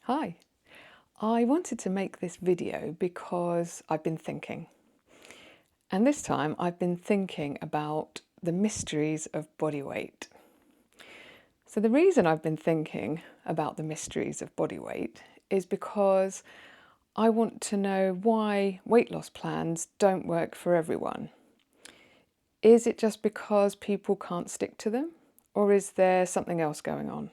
Hi, I wanted to make this video because I've been thinking. And this time I've been thinking about the mysteries of body weight. So the reason I've been thinking about the mysteries of body weight is because I want to know why weight loss plans don't work for everyone. Is it just because people can't stick to them? Or is there something else going on?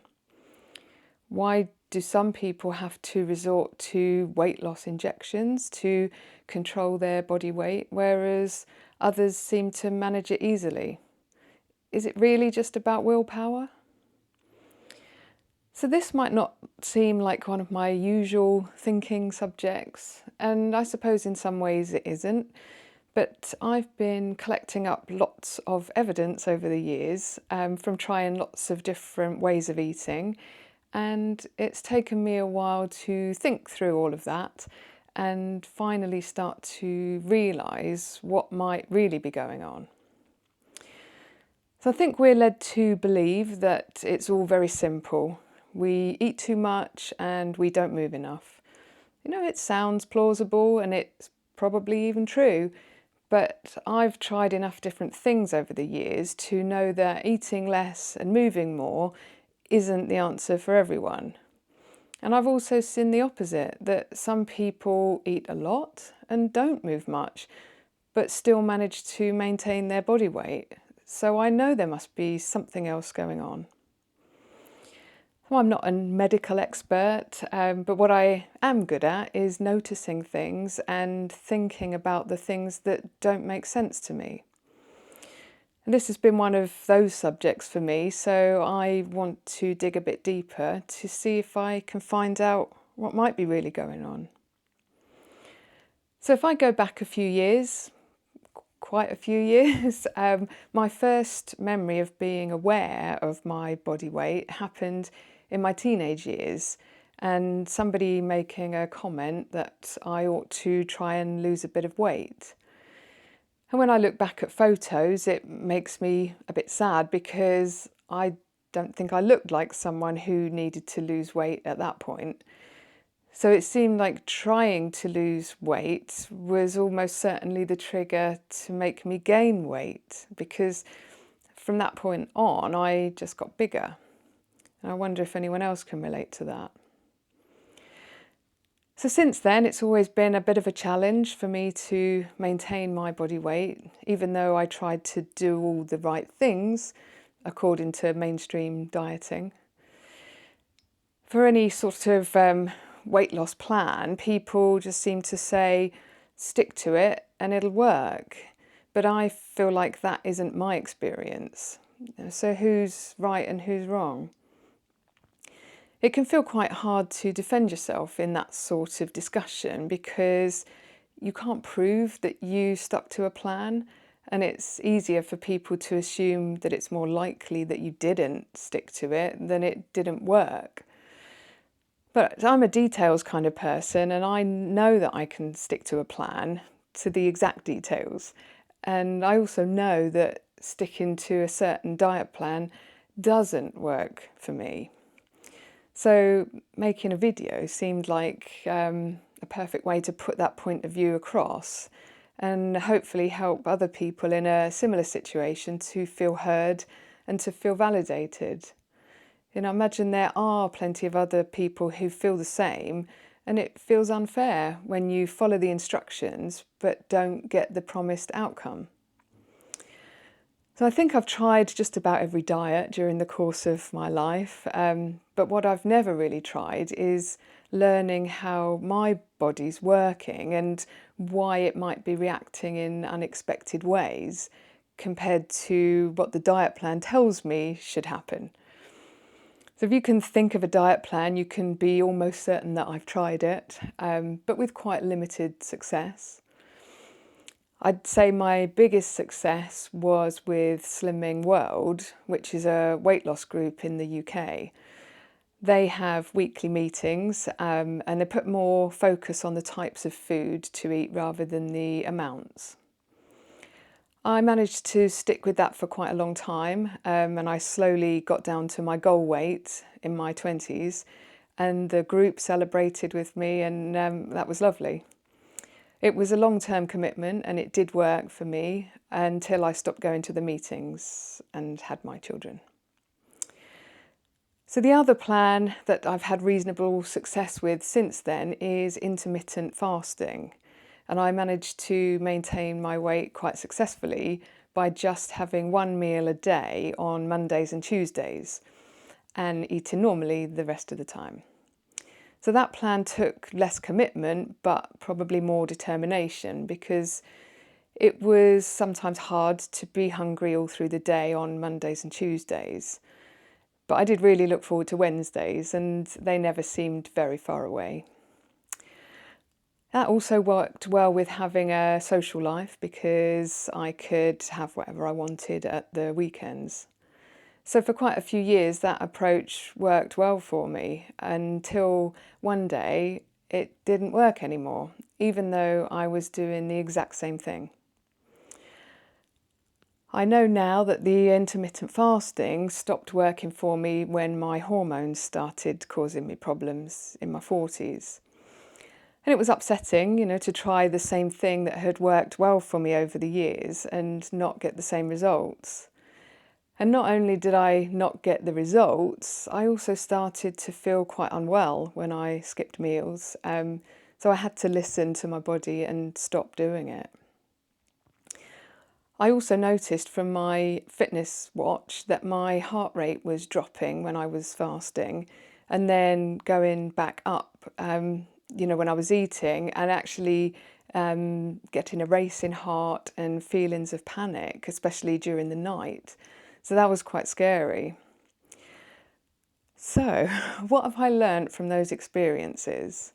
Why do some people have to resort to weight loss injections to control their body weight, whereas others seem to manage it easily? Is it really just about willpower? So this might not seem like one of my usual thinking subjects, and I suppose in some ways it isn't, but I've been collecting up lots of evidence over the years from trying lots of different ways of eating, and it's taken me a while to think through all of that and finally start to realise what might really be going on. So I think we're led to believe that it's all very simple. We eat too much and we don't move enough. You know, it sounds plausible and it's probably even true, but I've tried enough different things over the years to know that eating less and moving more isn't the answer for everyone. And I've also seen the opposite, that some people eat a lot and don't move much, but still manage to maintain their body weight. So I know there must be something else going on. Well, I'm not a medical expert, but what I am good at is noticing things and thinking about the things that don't make sense to me. And this has been one of those subjects for me, so I want to dig a bit deeper to see if I can find out what might be really going on. So if I go back a few years, quite a few years, my first memory of being aware of my body weight happened in my teenage years, and somebody making a comment that I ought to try and lose a bit of weight. And when I look back at photos, it makes me a bit sad because I don't think I looked like someone who needed to lose weight at that point. So it seemed like trying to lose weight was almost certainly the trigger to make me gain weight, because from that point on, I just got bigger. And I wonder if anyone else can relate to that. So since then, it's always been a bit of a challenge for me to maintain my body weight, even though I tried to do all the right things according to mainstream dieting. For any sort of weight loss plan, people just seem to say, stick to it and it'll work. But I feel like that isn't my experience. So who's right and who's wrong? It can feel quite hard to defend yourself in that sort of discussion because you can't prove that you stuck to a plan, and it's easier for people to assume that it's more likely that you didn't stick to it than it didn't work. But I'm a details kind of person, and I know that I can stick to a plan to the exact details. And I also know that sticking to a certain diet plan doesn't work for me. So making a video seemed like a perfect way to put that point of view across and hopefully help other people in a similar situation to feel heard and to feel validated. You know, imagine there are plenty of other people who feel the same, and it feels unfair when you follow the instructions but don't get the promised outcome. So I think I've tried just about every diet during the course of my life, but what I've never really tried is learning how my body's working and why it might be reacting in unexpected ways compared to what the diet plan tells me should happen. So if you can think of a diet plan, you can be almost certain that I've tried it, but with quite limited success. I'd say my biggest success was with Slimming World, which is a weight loss group in the UK. They have weekly meetings and they put more focus on the types of food to eat rather than the amounts. I managed to stick with that for quite a long time, and I slowly got down to my goal weight in my 20s, and the group celebrated with me, and that was lovely. It was a long-term commitment and it did work for me until I stopped going to the meetings and had my children. So the other plan that I've had reasonable success with since then is intermittent fasting. And I managed to maintain my weight quite successfully by just having one meal a day on Mondays and Tuesdays and eating normally the rest of the time. So that plan took less commitment, but probably more determination, because it was sometimes hard to be hungry all through the day on Mondays and Tuesdays. But I did really look forward to Wednesdays, and they never seemed very far away. That also worked well with having a social life, because I could have whatever I wanted at the weekends. So for quite a few years that approach worked well for me, until one day it didn't work anymore, even though I was doing the exact same thing. I know now that the intermittent fasting stopped working for me when my hormones started causing me problems in my 40s. And it was upsetting, to try the same thing that had worked well for me over the years and not get the same results. And not only did I not get the results, I also started to feel quite unwell when I skipped meals. So I had to listen to my body and stop doing it. I also noticed from my fitness watch that my heart rate was dropping when I was fasting and then going back up, when I was eating, and actually getting a racing heart and feelings of panic, especially during the night. So that was quite scary. So what have I learned from those experiences?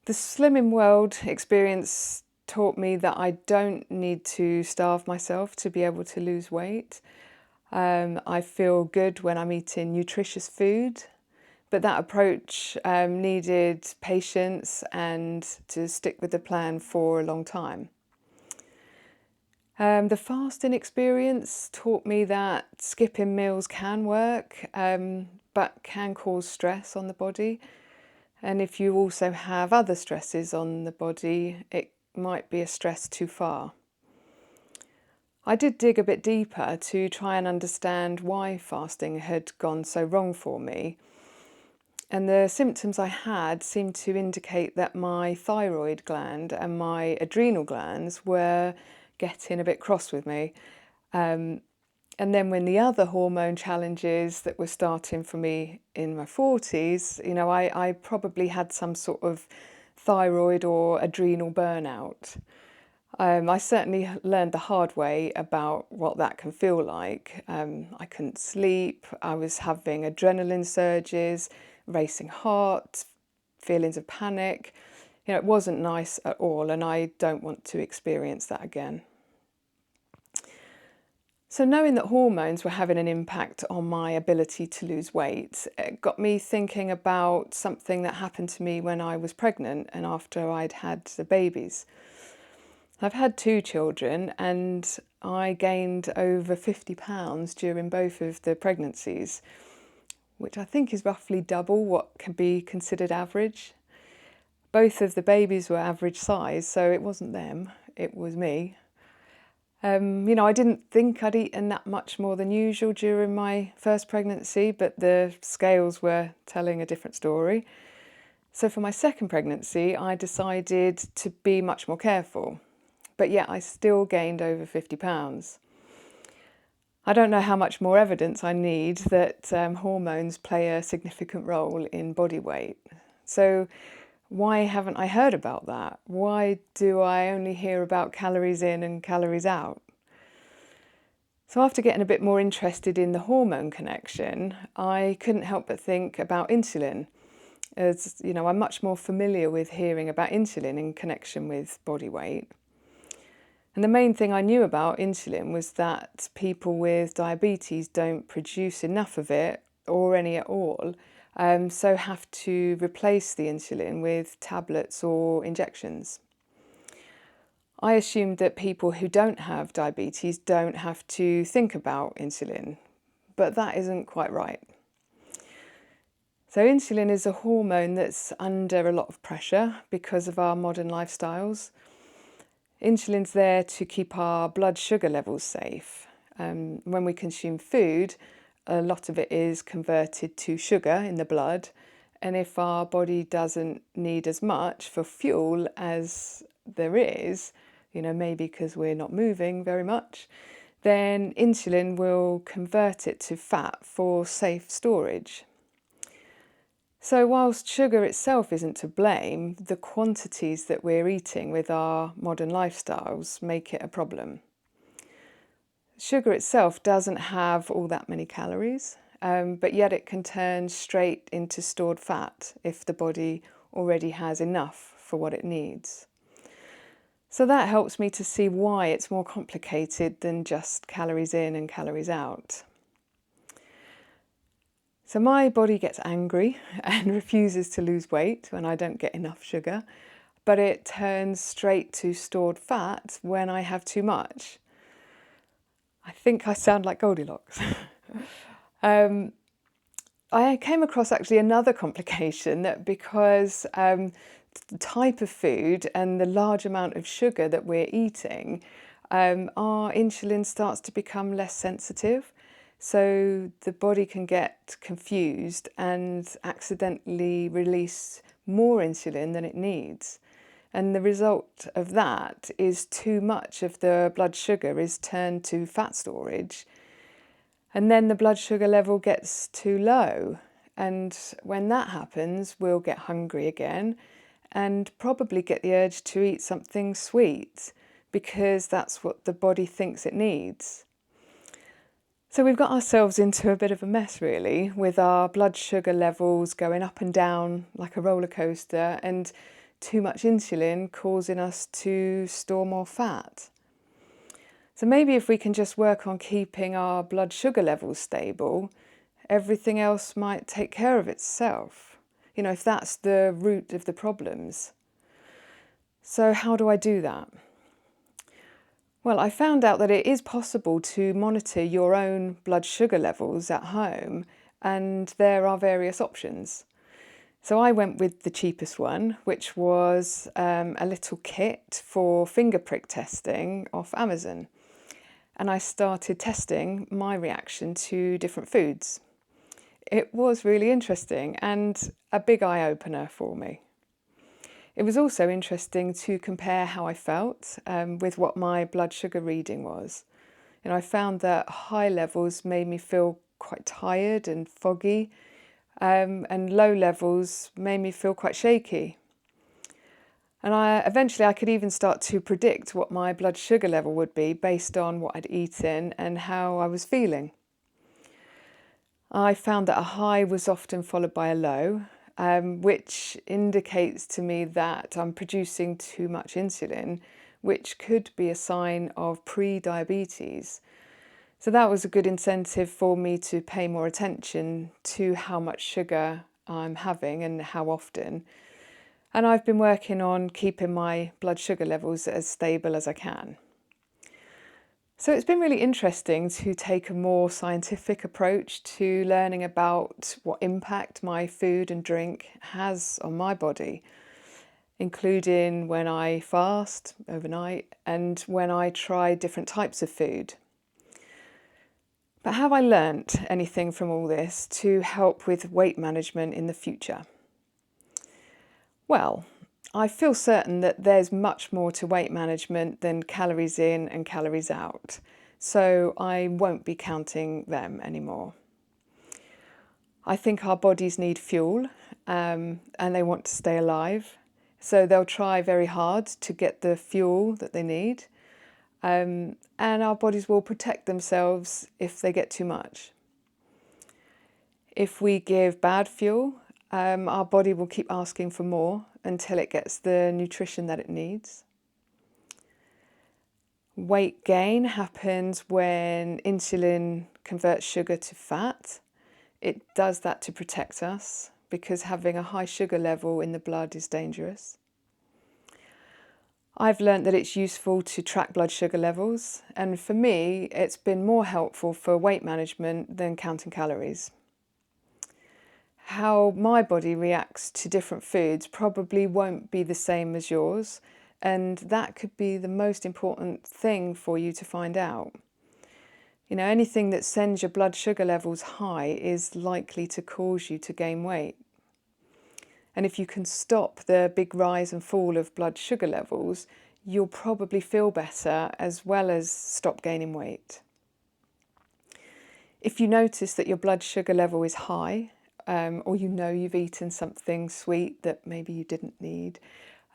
The Slimming World experience taught me that I don't need to starve myself to be able to lose weight. I feel good when I'm eating nutritious food, but that approach needed patience and to stick with the plan for a long time. The fasting experience taught me that skipping meals can work, but can cause stress on the body. And if you also have other stresses on the body, it might be a stress too far. I did dig a bit deeper to try and understand why fasting had gone so wrong for me. And the symptoms I had seemed to indicate that my thyroid gland and my adrenal glands were getting a bit cross with me. And then when the other hormone challenges that were starting for me in my 40s, I probably had some sort of thyroid or adrenal burnout. I certainly learned the hard way about what that can feel like. I couldn't sleep, I was having adrenaline surges, racing heart, feelings of panic. It wasn't nice at all, and I don't want to experience that again. So knowing that hormones were having an impact on my ability to lose weight, it got me thinking about something that happened to me when I was pregnant and after I'd had the babies. I've had 2 children and I gained over 50 pounds during both of the pregnancies, which I think is roughly double what can be considered average. Both of the babies were average size, so it wasn't them, it was me. I didn't think I'd eaten that much more than usual during my first pregnancy, but the scales were telling a different story. So for my second pregnancy, I decided to be much more careful, but yet I still gained over 50 pounds. I don't know how much more evidence I need that hormones play a significant role in body weight. So why haven't I heard about that? Why do I only hear about calories in and calories out? So after getting a bit more interested in the hormone connection, I couldn't help but think about insulin. As I'm much more familiar with hearing about insulin in connection with body weight. And the main thing I knew about insulin was that people with diabetes don't produce enough of it, or any at all, so have to replace the insulin with tablets or injections. I assumed that people who don't have diabetes don't have to think about insulin, but that isn't quite right. So insulin is a hormone that's under a lot of pressure because of our modern lifestyles. Insulin's there to keep our blood sugar levels safe. When we consume food, a lot of it is converted to sugar in the blood, and if our body doesn't need as much for fuel as there is, maybe because we're not moving very much, then insulin will convert it to fat for safe storage. So whilst sugar itself isn't to blame, the quantities that we're eating with our modern lifestyles make it a problem. Sugar itself doesn't have all that many calories, but yet it can turn straight into stored fat if the body already has enough for what it needs. So that helps me to see why it's more complicated than just calories in and calories out. So my body gets angry and refuses to lose weight when I don't get enough sugar, but it turns straight to stored fat when I have too much. I think I sound like Goldilocks. I came across actually another complication that because the type of food and the large amount of sugar that we're eating, our insulin starts to become less sensitive. So the body can get confused and accidentally release more insulin than it needs. And the result of that is too much of the blood sugar is turned to fat storage. And then the blood sugar level gets too low. And when that happens, we'll get hungry again and probably get the urge to eat something sweet because that's what the body thinks it needs. So we've got ourselves into a bit of a mess really, with our blood sugar levels going up and down like a roller coaster and too much insulin causing us to store more fat. So maybe if we can just work on keeping our blood sugar levels stable, everything else might take care of itself, if that's the root of the problems. So how do I do that? Well, I found out that it is possible to monitor your own blood sugar levels at home, and there are various options. So I went with the cheapest one, which was a little kit for finger prick testing off Amazon. And I started testing my reaction to different foods. It was really interesting and a big eye-opener for me. It was also interesting to compare how I felt with what my blood sugar reading was. I found that high levels made me feel quite tired and foggy, and low levels made me feel quite shaky. And eventually I could even start to predict what my blood sugar level would be based on what I'd eaten and how I was feeling. I found that a high was often followed by a low, which indicates to me that I'm producing too much insulin, which could be a sign of pre-diabetes. So that was a good incentive for me to pay more attention to how much sugar I'm having and how often. And I've been working on keeping my blood sugar levels as stable as I can. So it's been really interesting to take a more scientific approach to learning about what impact my food and drink has on my body, including when I fast overnight and when I try different types of food. But have I learnt anything from all this to help with weight management in the future? Well, I feel certain that there's much more to weight management than calories in and calories out, so I won't be counting them anymore. I think our bodies need fuel and they want to stay alive, so they'll try very hard to get the fuel that they need, and our bodies will protect themselves if they get too much. If we give bad fuel, our body will keep asking for more until it gets the nutrition that it needs. Weight gain happens when insulin converts sugar to fat. It does that to protect us because having a high sugar level in the blood is dangerous. I've learnt that it's useful to track blood sugar levels, and for me, it's been more helpful for weight management than counting calories. how my body reacts to different foods probably won't be the same as yours, and that could be the most important thing for you to find out. You know, anything that sends your blood sugar levels high is likely to cause you to gain weight. And if you can stop the big rise and fall of blood sugar levels, you'll probably feel better as well as stop gaining weight. If you notice that your blood sugar level is high, or you know you've eaten something sweet that maybe you didn't need,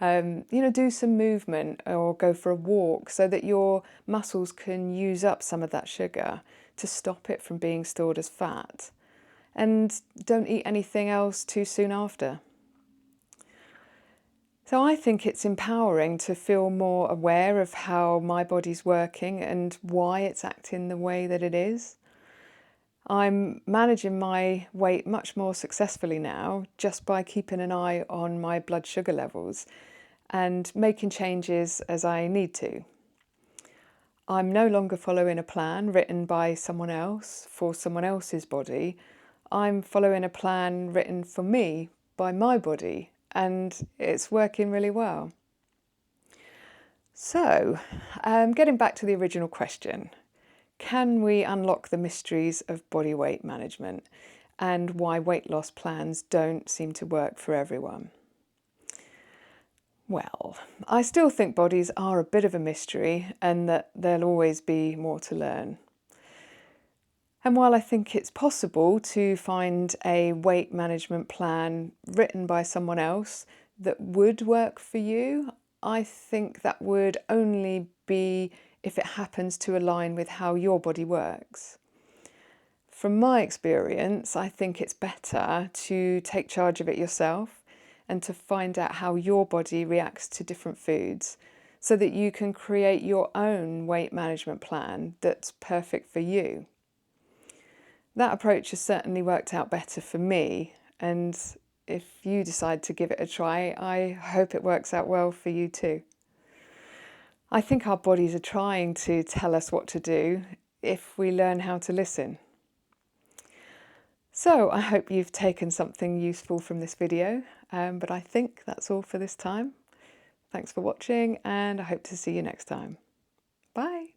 do some movement or go for a walk so that your muscles can use up some of that sugar to stop it from being stored as fat. And don't eat anything else too soon after. So I think it's empowering to feel more aware of how my body's working and why it's acting the way that it is. I'm managing my weight much more successfully now just by keeping an eye on my blood sugar levels and making changes as I need to. I'm no longer following a plan written by someone else for someone else's body. I'm following a plan written for me by my body, and it's working really well. So, getting back to the original question, can we unlock the mysteries of body weight management and why weight loss plans don't seem to work for everyone? Well, I still think bodies are a bit of a mystery and that there'll always be more to learn. And while I think it's possible to find a weight management plan written by someone else that would work for you, I think that would only be if it happens to align with how your body works. From my experience, I think it's better to take charge of it yourself and to find out how your body reacts to different foods so that you can create your own weight management plan that's perfect for you. That approach has certainly worked out better for me, and if you decide to give it a try, I hope it works out well for you too. I think our bodies are trying to tell us what to do if we learn how to listen. So I hope you've taken something useful from this video, but I think that's all for this time. Thanks for watching, and I hope to see you next time. Bye.